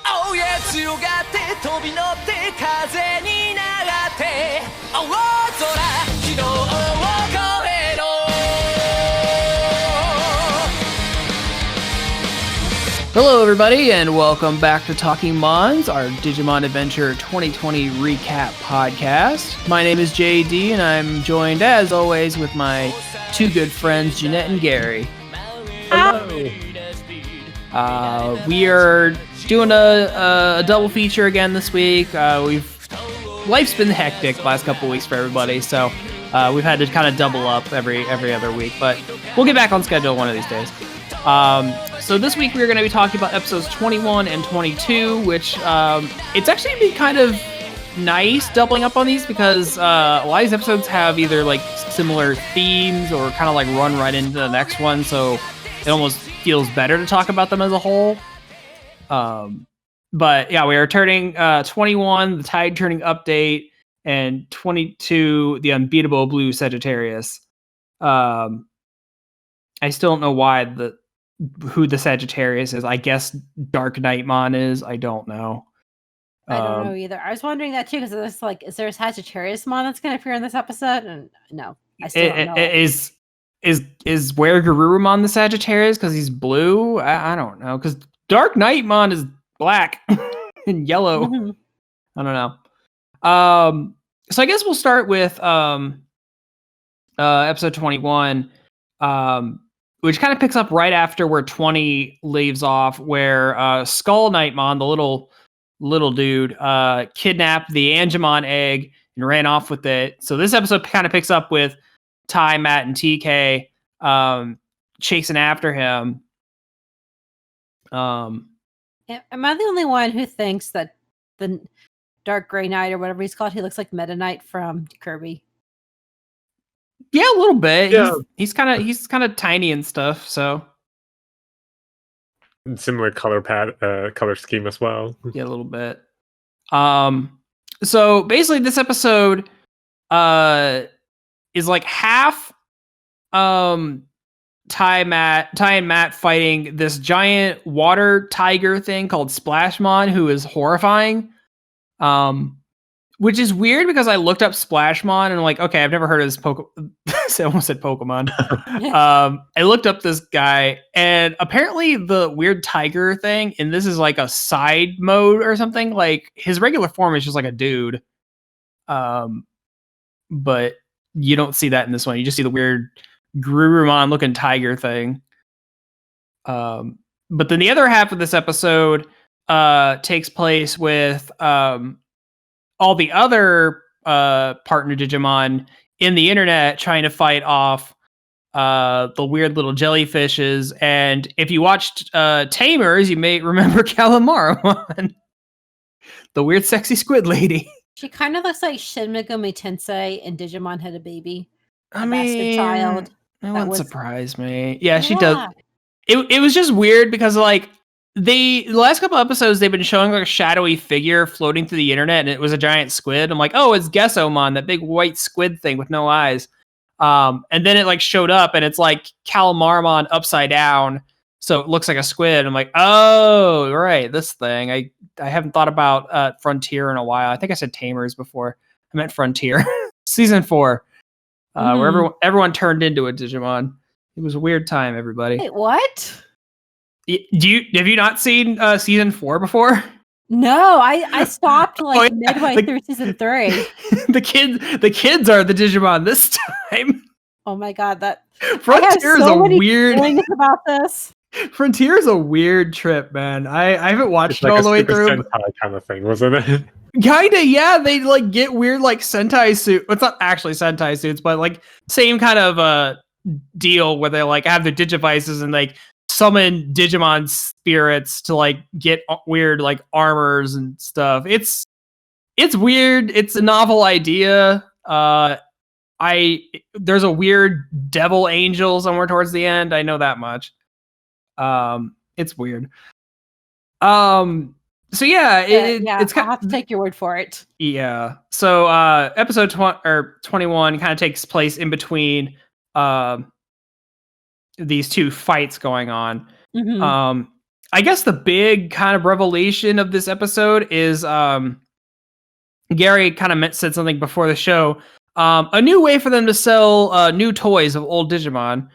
青や強がって飛び乗って風に流って青空昨日を超えろ Hello everybody and welcome back to Talking Mons, our Digimon Adventure 2020 recap podcast. My name is JD and I'm joined as always with my two good friends Jeanette and Gary. Hello. We are doing a double feature again this week. Life's been hectic the last couple weeks for everybody, so we've had to kind of double up every other week, but we'll get back on schedule one of these days. So this week we're going to be talking about episodes 21 and 22, which it's actually been kind of nice doubling up on these because a lot of these episodes have either like similar themes or kind of like run right into the next one, so it almost feels better to talk about them as a whole. But yeah, we are turning 21, the Tide Turning update, and 22, the Unbeatable Blue Sagittarius. I still don't know who the Sagittarius is. I guess Dark Knightmon is. I don't know. I don't know either. I was wondering that too because it's like, is there a Sagittariusmon that's going to appear in this episode? And no, I still don't know. Is WereGarurumon the Sagittarius because he's blue? I don't know, because Dark Knightmon is black and yellow. Mm-hmm. I don't know. So I guess we'll start with episode 21, which kind of picks up right after where 20 leaves off, where Skull Knightmon, the little dude, kidnapped the Angemon egg and ran off with it. So this episode kind of picks up with Ty, Matt, and TK chasing after him. Am I the only one who thinks that the Dark Gray Knight or whatever he's called, he looks like Meta Knight from Kirby? Yeah, a little bit. Yeah. He's kind of tiny and stuff. So similar color scheme as well. Yeah, a little bit. So basically, this episode is like half Ty and Matt fighting this giant water tiger thing called Splashmon, who is horrifying. Which is weird because I looked up Splashmon and I'm like, okay, I've never heard of this I almost said Pokemon. I looked up this guy and apparently the weird tiger thing, and this is like a side mode or something. Like his regular form is just like a dude. But you don't see that in this one. You just see the weird Garurumon looking tiger thing. But then the other half of this episode takes place with all the other partner Digimon in the internet trying to fight off the weird little jellyfishes. And if you watched Tamers, you may remember Calamari, the weird sexy squid lady. She kind of looks like Shin Megami Tensei and Digimon had a baby. Bastard child. That wouldn't surprise me. Yeah, she does. It was just weird because like the last couple episodes they've been showing like a shadowy figure floating through the internet, and it was a giant squid. I'm like, oh, it's Gessomon, that big white squid thing with no eyes. And then it like showed up, and it's like Calamarimon upside down, so it looks like a squid. I'm like, oh, right, this thing. I haven't thought about Frontier in a while. I think I said Tamers before. I meant Frontier. Season 4, where everyone turned into a Digimon. It was a weird time, everybody. Wait, what? Have you not seen season 4 before? No, I stopped midway through season 3. The kids are the Digimon this time. Oh my god, that Frontier is a weird feelings about this. Frontier is a weird trip, man. I haven't watched it all the way through. Sentai kind of thing, wasn't it? Kinda, yeah. They like get weird like Sentai suit. It's not actually Sentai suits, but like same kind of deal where they like have their Digivices and like summon Digimon spirits to like get weird like armors and stuff. It's weird. It's a novel idea. There's a weird devil angel somewhere towards the end. I know that much. It's weird. So yeah, it's kind I'll have to take your word for it. Yeah. So episode 21 kind of takes place in between these two fights going on. Mm-hmm. I guess the big kind of revelation of this episode is Gary kind of said something before the show. A new way for them to sell new toys of old Digimon.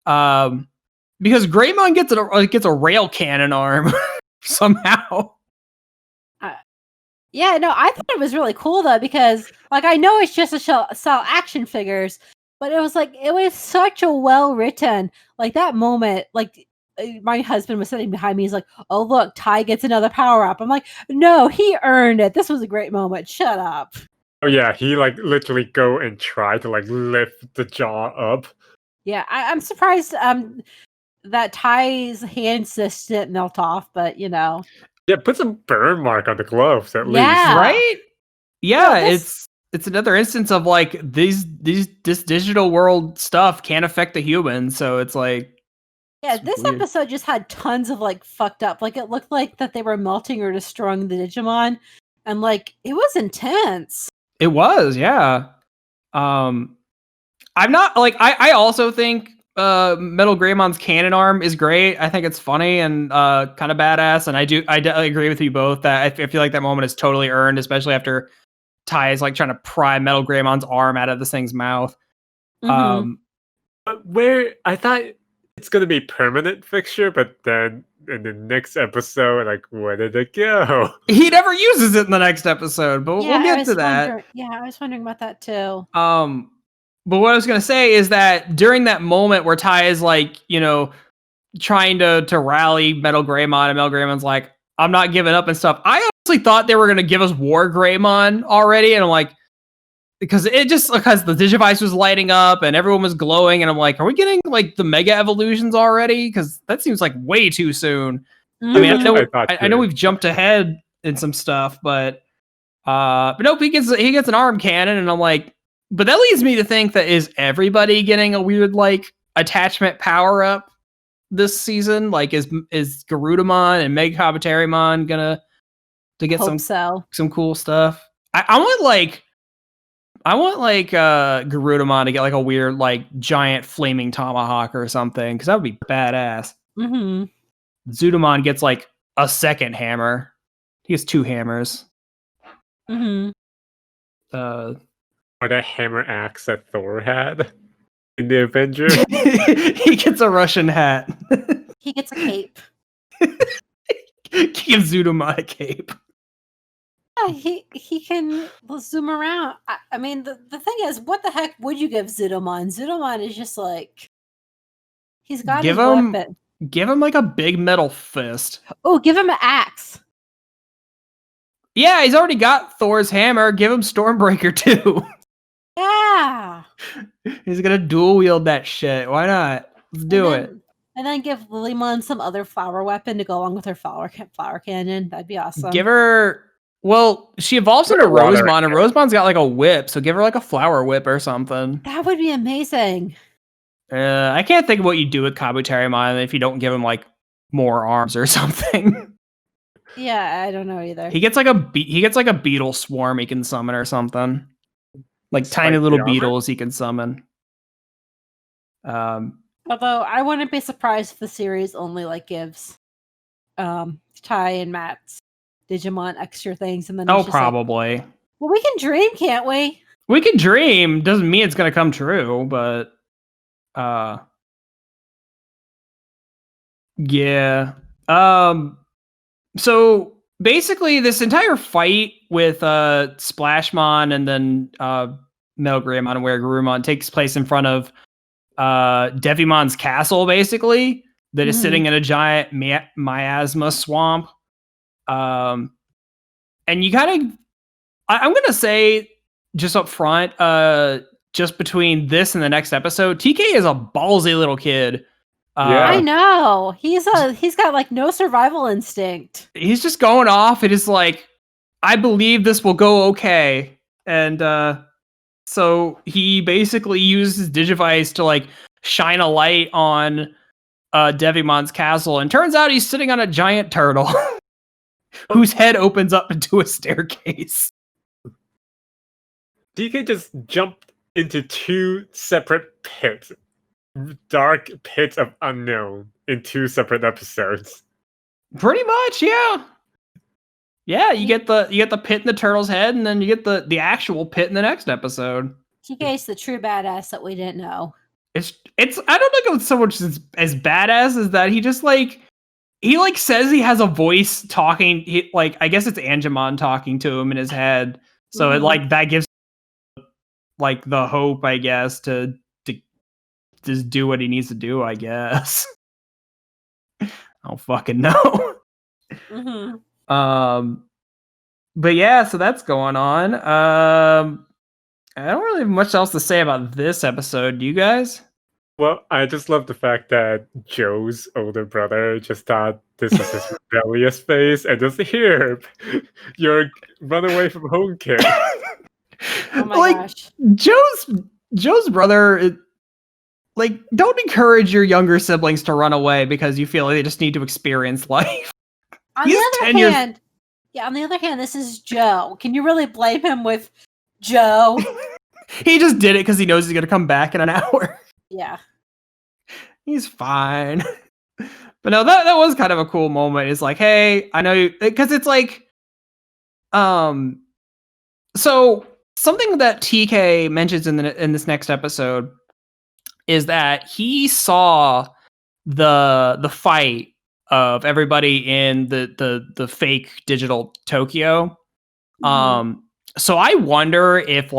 Because Greymon gets a rail cannon arm somehow. Yeah, no, I thought it was really cool though, because like I know it's just to sell action figures, but it was such a well written, like that moment, like my husband was sitting behind me. He's like, "Oh look, Ty gets another power up." I'm like, "No, he earned it. This was a great moment. Shut up." Oh yeah, he like literally go and try to like lift the jaw up. Yeah, I'm surprised that Ty's hands just didn't melt off, but you know. Yeah, put some burn mark on the gloves at least. Yeah. Right? Yeah, No, it's another instance of like this digital world stuff can't affect the humans, so it's like yeah, it's this weird. episode just had tons of like fucked up. Like it looked like that they were melting or destroying the Digimon, and like it was intense. It was, yeah. I'm not like I also think MetalGreymon's cannon arm is great. I think it's funny and kind of badass, and I agree with you both that I feel like that moment is totally earned, especially after Ty is like trying to pry MetalGreymon's arm out of this thing's mouth. Mhm. But where I thought it's gonna be permanent fixture, but then in the next episode, like where did it go? He never uses it in the next episode, but Yeah, we'll get to that. I was wondering about that too. But what I was gonna say is that during that moment where Ty is like, you know, trying to rally MetalGreymon, and MetalGreymon's like, I'm not giving up and stuff. I honestly thought they were gonna give us WereGarurumon already, and I'm like, because the Digivice was lighting up and everyone was glowing, and I'm like, are we getting like the Mega Evolutions already? Because that seems like way too soon. I mean, I know we've jumped ahead in some stuff, but nope, he gets an arm cannon, and I'm like, but that leads me to think that is everybody getting a weird like attachment power up this season? Like, is Garurumon and Mega Kabuterimon gonna to get some cool stuff? I want Garurumon to get like a weird like giant flaming tomahawk or something, because that would be badass. Mm-hmm. Zudamon gets like a second hammer. He has 2 hammers. Mm-hmm. Or that hammer axe that Thor had in the Avenger. He gets a Russian hat. He gets a cape. Give Zudamon a cape. Yeah, he can zoom around. I mean, the thing is, what the heck would you give Zudamon? Zudamon is just like, he's got his weapon. Give him like a big metal fist. Oh, give him an axe. Yeah, he's already got Thor's hammer. Give him Stormbreaker too. Yeah. He's gonna dual wield that shit. Why not? Let's do it. And then give Lilymon some other flower weapon to go along with her flower cannon. That'd be awesome. Give her. Well, she evolves into Rosemon, and Rosemon's got like a whip, so give her like a flower whip or something. That would be amazing. I can't think of what you do with Kabuterimon if you don't give him like more arms or something. Yeah, I don't know either. He gets like a beetle swarm he can summon or something. Like tiny little beetles he can summon. Although I wouldn't be surprised if the series only like gives Ty and Matt's Digimon extra things, and then probably. Like, well, we can dream, can't we? We can dream. Doesn't mean it's gonna come true, but yeah. So basically, this entire fight with Splashmon and then MetalGreymon and WereGarurumon takes place in front of Devimon's castle, basically, that is sitting in a giant miasma swamp. And you kind of, I'm gonna say just up front, just between this and the next episode, TK is a ballsy little kid. Yeah. I know. He's got like no survival instinct. He's just going off. It is like, I believe this will go okay. And so he basically uses Digivice to like shine a light on Devimon's castle, and turns out he's sitting on a giant turtle whose head opens up into a staircase. DK just jumped into 2 separate pits. Dark pits of unknown in 2 separate episodes. Pretty much, yeah. Yeah, you get the pit in the turtle's head, and then you get the actual pit in the next episode. TK's the true badass that we didn't know. It's I don't think it's so much as badass as that he just he says he has a voice talking. He, I guess it's Angemon talking to him in his head. So it that gives the hope, I guess, to just do what he needs to do, I guess. I don't fucking know. But yeah, so that's going on. I don't really have much else to say about this episode. Do you guys? Well, I just love the fact that Joe's older brother just thought this was his rebellious phase, and just here, you're run away from home, kid. Oh my gosh, Joe's brother. Don't encourage your younger siblings to run away because you feel like they just need to experience life. On the other hand, this is Joe. Can you really blame him with Joe? He just did it because he knows he's gonna come back in an hour. Yeah. He's fine. But no, that was kind of a cool moment. It's like, hey, I know, because it's so something that TK mentions in this next episode is that he saw the fight of everybody in the fake digital Tokyo. So I wonder if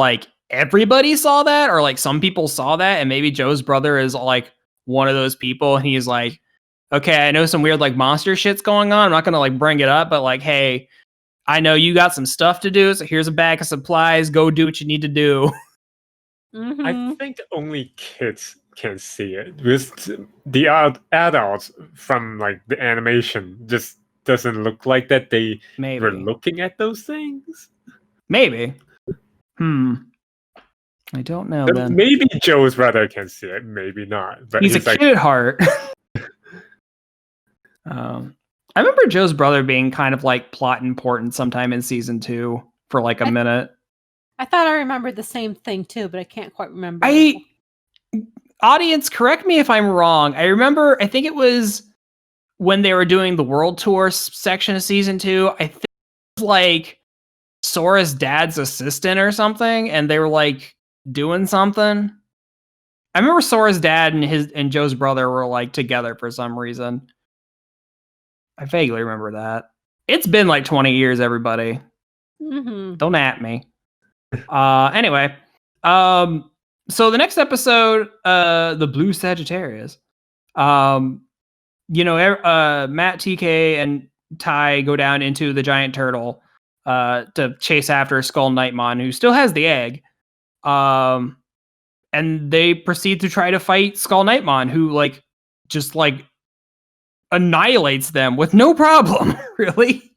everybody saw that, or some people saw that, and maybe Joe's brother is one of those people, and he's like, okay, I know some weird monster shit's going on. I'm not gonna bring it up, but hey, I know you got some stuff to do, so here's a bag of supplies. Go do what you need to do. I think only kids can see it. Because the adults from the animation just doesn't look like that they were looking at those things. Maybe. I don't know. Then maybe Joe's brother can see it, maybe not. But he's a kid at heart. I remember Joe's brother being kind of plot important sometime in season 2 for a minute. I thought I remembered the same thing too, but I can't quite remember. Audience, correct me if I'm wrong. I think it was when they were doing the world tour section of season 2. I think it was Sora's dad's assistant or something, and they were doing something. I remember Sora's dad and Joe's brother were together for some reason. I vaguely remember that. It's been 20 years, everybody. Don't at me. Anyway, so the next episode, the Blue Sagittarius. Matt, TK, and Ty go down into the giant turtle to chase after Skull Knightmon, who still has the egg. And they proceed to try to fight Skull Knightmon, who just annihilates them with no problem, really.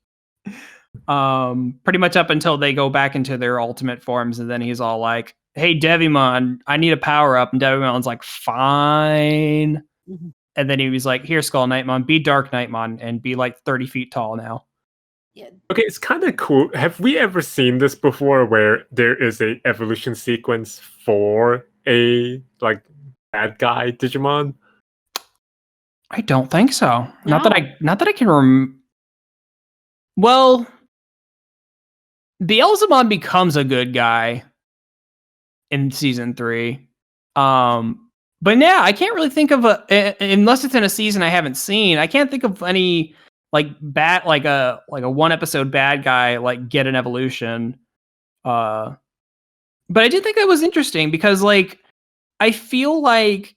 Pretty much up until they go back into their ultimate forms, and then he's all like, hey, Devimon, I need a power up, and Devimon's like, fine. And then he was like, here, Skull Knightmon, be Dark Knightmon and be 30 feet tall now. Yeah. Okay, it's kind of cool. Have we ever seen this before, where there is a evolution sequence for a bad guy Digimon? I don't think so. No. Not that I can Well, Beelzemon becomes a good guy in season 3. But yeah, I can't really think of unless it's in a season I haven't seen. I can't think of any bad a one episode bad guy get an evolution. But I did think that was interesting because I feel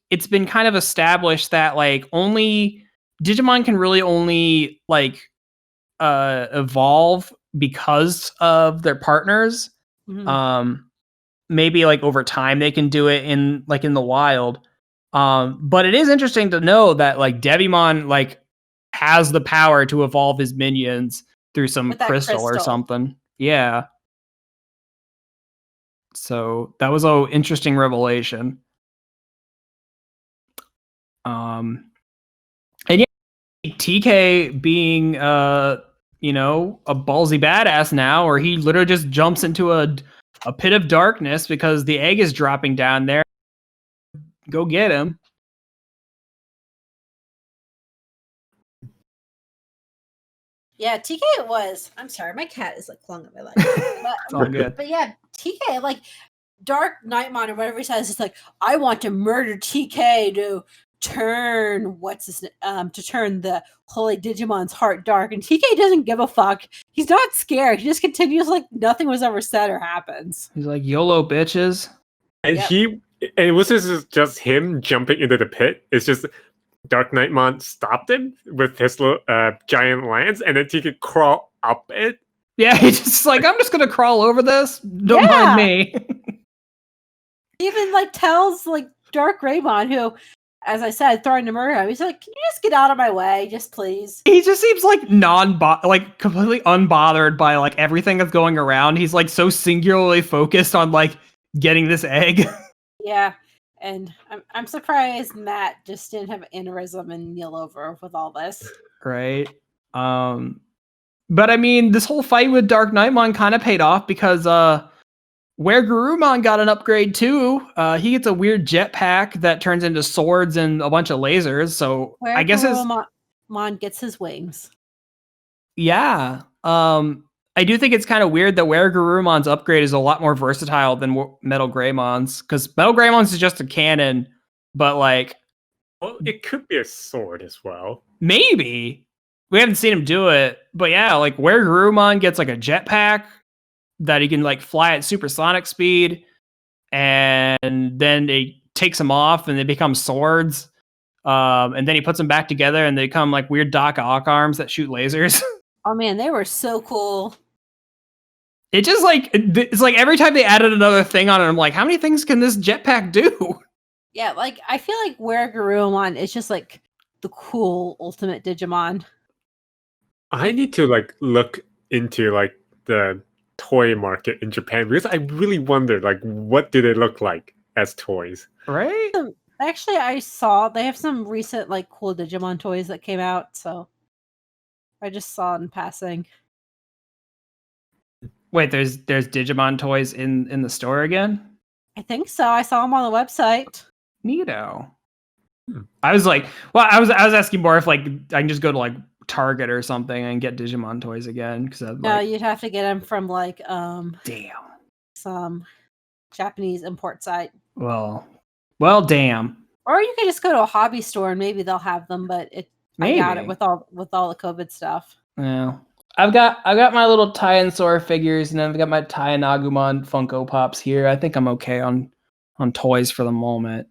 it's been kind of established that only Digimon can really only evolve because of their partners. Maybe over time they can do it in the wild. But it is interesting to know that Devimon has the power to evolve his minions through some crystal or something. Yeah. So that was an interesting revelation. And yeah, TK being a ballsy badass now, or he literally just jumps into a pit of darkness because the egg is dropping down there. Go get him. Yeah, TK was. I'm sorry, my cat is like clawing at my leg. It's all good. But yeah, TK, like Dark Nightmon or whatever he says, it's like, I want to murder TK to turn to turn the holy Digimon's heart dark. And TK doesn't give a fuck. He's not scared. He just continues like nothing was ever said or happens. He's like, YOLO bitches. And it was just him jumping into the pit. It's just Dark Nightmon stopped him with his little giant lance, and then he could crawl up it. Yeah, he's just like, I'm just gonna crawl over this. Don't mind me. He even like tells like WereGarurumon, who, as I said, throwing to murder him. He's like, can you just get out of my way, just please? He just seems like completely unbothered by like everything that's going around. He's like so singularly focused on like getting this egg. Yeah. And I'm surprised Matt just didn't have an aneurysm and kneel over with all this. Right. But I mean, this whole fight with Dark Nightmon kind of paid off because WereGarurumon got an upgrade too. He gets a weird jetpack that turns into swords and a bunch of lasers. So I guess Mon gets his wings. Yeah. I do think it's kind of weird that WereGarurumon's upgrade is a lot more versatile than MetalGreymon's, because MetalGreymon's is just a cannon, but like, well, it could be a sword as well. Maybe. We haven't seen him do it, but yeah, like WereGarurumon gets like a jetpack that he can like fly at supersonic speed, and then it takes them off and they become swords. And then he puts them back together and they become like weird Doc Ock arms that shoot lasers. Oh man, they were so cool. It just like, it's like every time they added another thing on it, I'm like, how many things can this jetpack do? Yeah, like I feel like WereGarurumon is just like the cool ultimate Digimon. I need to like look into like the toy market in Japan, because I really wonder like what do they look like as toys, right? Actually, I saw they have some recent like cool Digimon toys that came out, so I just saw it in passing. Wait, there's Digimon toys in the store again? I think so. I saw them on the website. Neato. I was like, well, I was asking more if like I can just go to like Target or something and get Digimon toys again, because no, you'd have to get them from like damn, some Japanese import site. Well, damn. Or you could just go to a hobby store and maybe they'll have them, but I doubt it with all the COVID stuff. Yeah. I've got my little Tainsor figures, and then I've got my Tainagumon Funko Pops here. I think I'm okay on toys for the moment.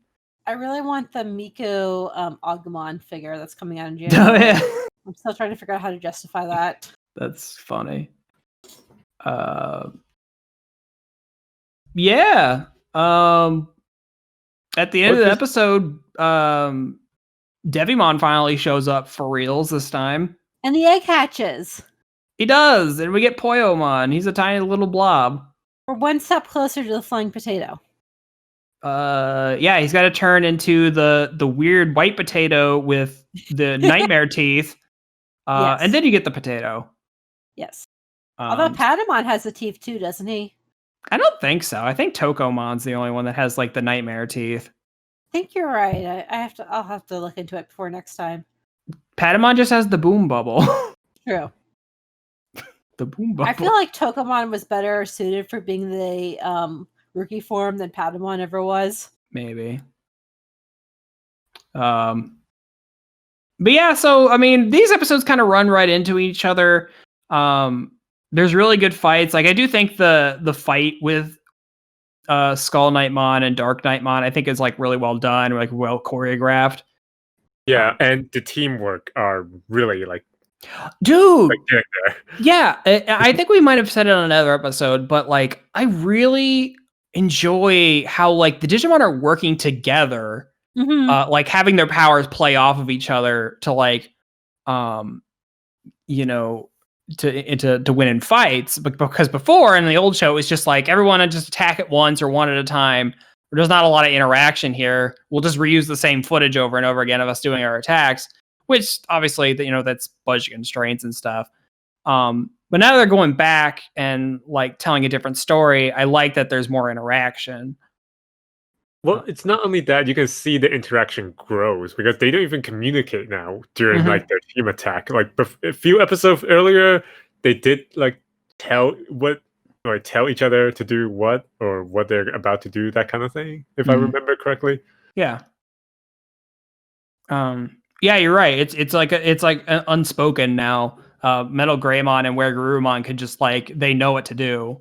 I really want the Miko Agumon figure that's coming out in January. Oh, yeah. I'm still trying to figure out how to justify that. That's funny. Yeah. At the end of the episode, Devimon finally shows up for reals this time. And the egg hatches. He does, and we get Poyomon. He's a tiny little blob. We're one step closer to the flying potato. Yeah, he's got to turn into the weird white potato with the nightmare teeth. Yes. And then you get the potato. Yes. Although Patamon has the teeth too, doesn't he? I don't think so. I think Tokomon's the only one that has like the nightmare teeth. I think you're right. I'll have to look into it before next time. Patamon just has the boom bubble. True. The boom bubble. I feel like Tokomon was better suited for being the rookie form than Patamon ever was. Maybe. But yeah, so I mean, these episodes kind of run right into each other. There's really good fights. Like I do think the fight with Skull Nightmon and Dark Nightmon, I think is like really well done, like well choreographed. Yeah, and the teamwork are really like, dude. Like, yeah, I think we might have said it on another episode, but like I really enjoy how like the Digimon are working together. Mm-hmm. Like having their powers play off of each other to like, you know, to win in fights. But because before in the old show, it was just like everyone would just attack at once or one at a time. There's not a lot of interaction here. We'll just reuse the same footage over and over again of us doing our attacks, which obviously, you know, that's budget constraints and stuff. But now they're going back and like telling a different story. I like that there's more interaction. Well, it's not only that, you can see the interaction grows because they don't even communicate now during like their team attack. Like a few episodes earlier, they did like tell each other to do what or what they're about to do, that kind of thing, if I remember correctly. Yeah. Yeah, you're right. It's like unspoken now. MetalGreymon and WereGarurumon can just like they know what to do.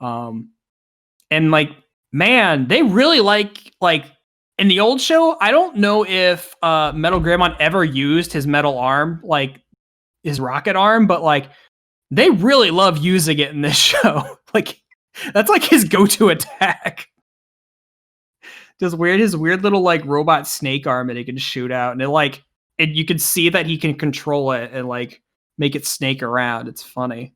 And like, man, they really like in the old show, I don't know if MetalGreymon ever used his metal arm, like his rocket arm, but like they really love using it in this show. Like that's like his go-to attack. Just his weird little like robot snake arm that he can shoot out, and you can see that he can control it and like make it snake around. It's funny.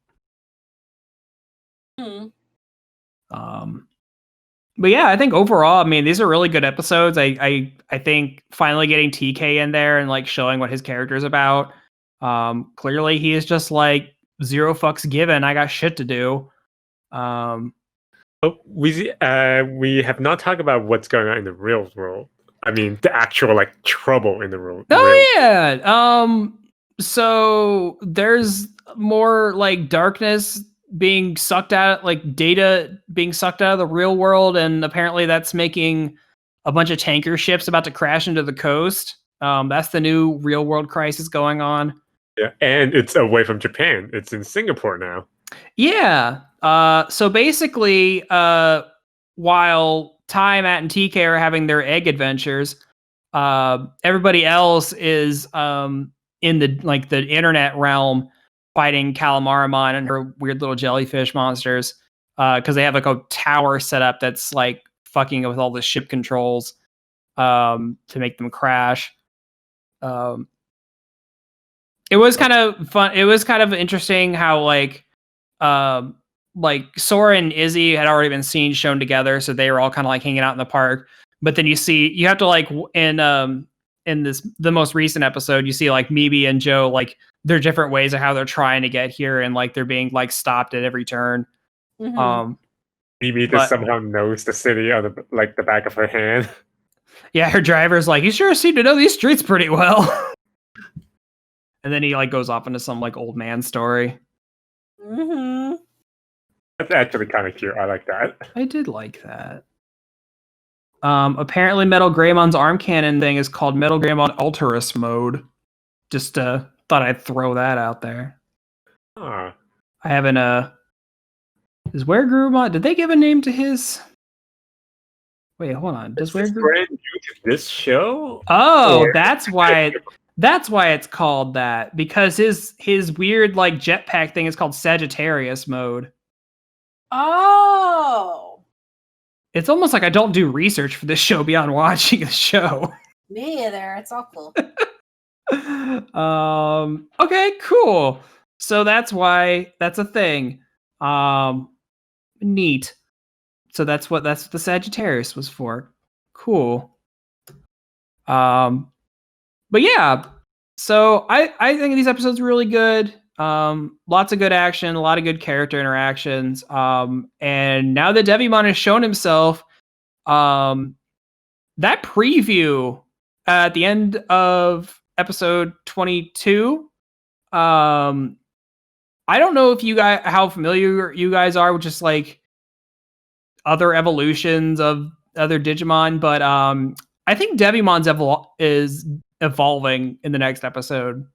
But yeah, I think overall, I mean, these are really good episodes. I think finally getting TK in there and like showing what his character is about. Clearly he is just like zero fucks given. I got shit to do. We have not talked about what's going on in the real world. I mean, the actual like trouble in the real. Yeah. So there's more like darkness being sucked out, like data being sucked out of the real world, and apparently that's making a bunch of tanker ships about to crash into the coast. That's the new real world crisis going on. Yeah, and it's away from Japan. It's in Singapore now. Yeah. So basically, while Ty, Matt, and TK are having their egg adventures, everybody else is in the internet realm fighting Calamarimon and her weird little jellyfish monsters, because they have like a tower set up that's like fucking with all the ship controls to make them crash. It was kind of fun. It was kind of interesting how like Sora and Izzy had already been seen shown together, so they were all kind of like hanging out in the park. But then you have to like in the most recent episode, you see like Mimi and Joe, like their different ways of how they're trying to get here, and like they're being like stopped at every turn. Mimi just somehow knows the city on the back of her hand. Yeah, her driver's like, you sure seem to know these streets pretty well. And then he like goes off into some like old man story. That's actually kind of cute. I like that. I did like that. Apparently MetalGreymon's arm cannon thing is called MetalGreymon Ultras mode. Just thought I'd throw that out there. I haven't is WereGarurumon, did they give a name to his? Wait, hold on. Does brand new to this show? Oh, that's why it's called that, because his weird like jetpack thing is called Sagittarius mode. Oh. It's almost like I don't do research for this show beyond watching the show. Me either. It's awful. Okay, cool. So that's why that's a thing. Neat. So that's what the Sagittarius was for. Cool. But yeah. So I think these episodes are really good. Lots of good action, a lot of good character interactions. And now that Devimon has shown himself, that preview at the end of episode 22, I don't know if how familiar you guys are with just like other evolutions of other Digimon, but I think Devimon's is evolving in the next episode.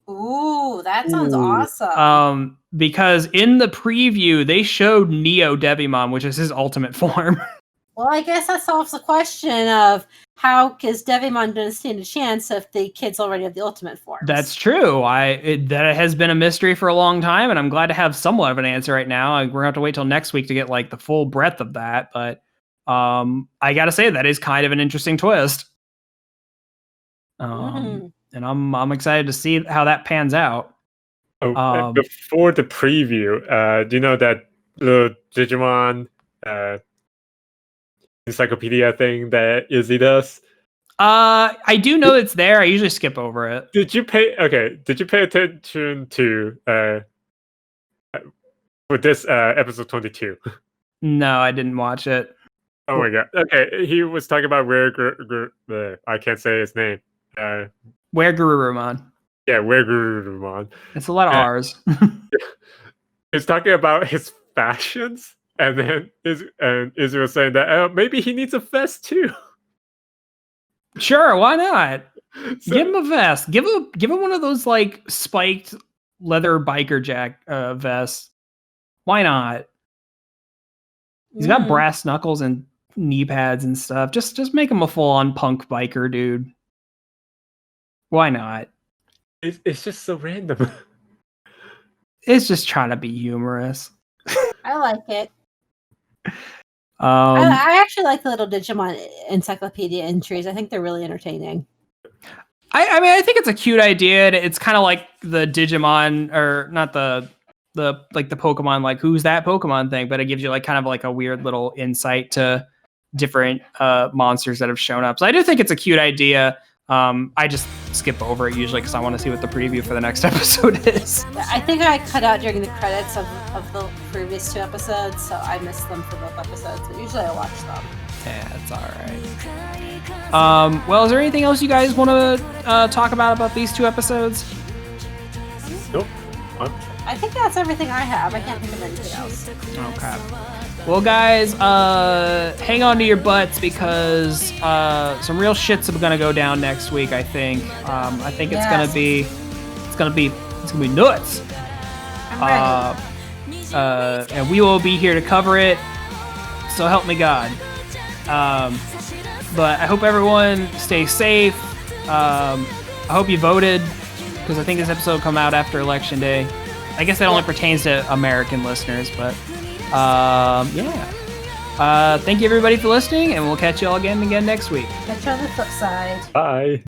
Ooh, that sounds awesome. Because in the preview they showed Neo Devimon, which is his ultimate form. Well, I guess that solves the question of how is Devimon going to stand a chance if the kids already have the ultimate form. That's true. That has been a mystery for a long time, and I'm glad to have somewhat of an answer right now. We're gonna have to wait till next week to get like the full breadth of that, but I gotta say that is kind of an interesting twist. And I'm excited to see how that pans out. Before the preview, do you know that the Digimon encyclopedia thing that Izzy does? I do know it's there. I usually skip over it. Did you pay attention to with this episode 22? No, I didn't watch it. Oh my god. Okay, he was talking about I can't say his name. WereGarurumon. Yeah, WereGarurumon. It's a lot of R's. He's talking about his fashions, and then Israel saying that maybe he needs a vest too. Sure, why not? So, give him a vest. Give him one of those like spiked leather biker jack vests. Why not? He's got brass knuckles and knee pads and stuff. Just make him a full-on punk biker, dude. Why not? It's just so random. It's just trying to be humorous. I like it. I actually like the little Digimon encyclopedia entries. I think they're really entertaining. I mean, I think it's a cute idea. It's kind of like the Digimon, or not the Pokemon, like who's that Pokemon thing, but it gives you like kind of like a weird little insight to different monsters that have shown up. So I do think it's a cute idea. I just skip over it usually because I want to see what the preview for the next episode is. I think I cut out during the credits of the previous 2 episodes, so I missed them for both episodes, but usually I watch them. Yeah, it's all right. Well, is there anything else you guys want to talk about these 2 episodes? Nope. I think that's everything I have. I can't think of anything else. Okay. Well, guys, hang on to your butts because some real shit's gonna go down next week. I think. I think it's gonna be nuts. I'm ready. And we will be here to cover it. So help me God. But I hope everyone stays safe. I hope you voted because I think this episode will come out after Election Day. I guess that only pertains to American listeners, but yeah. Thank you everybody for listening, and we'll catch you all again next week. Catch you on the flip side. Bye.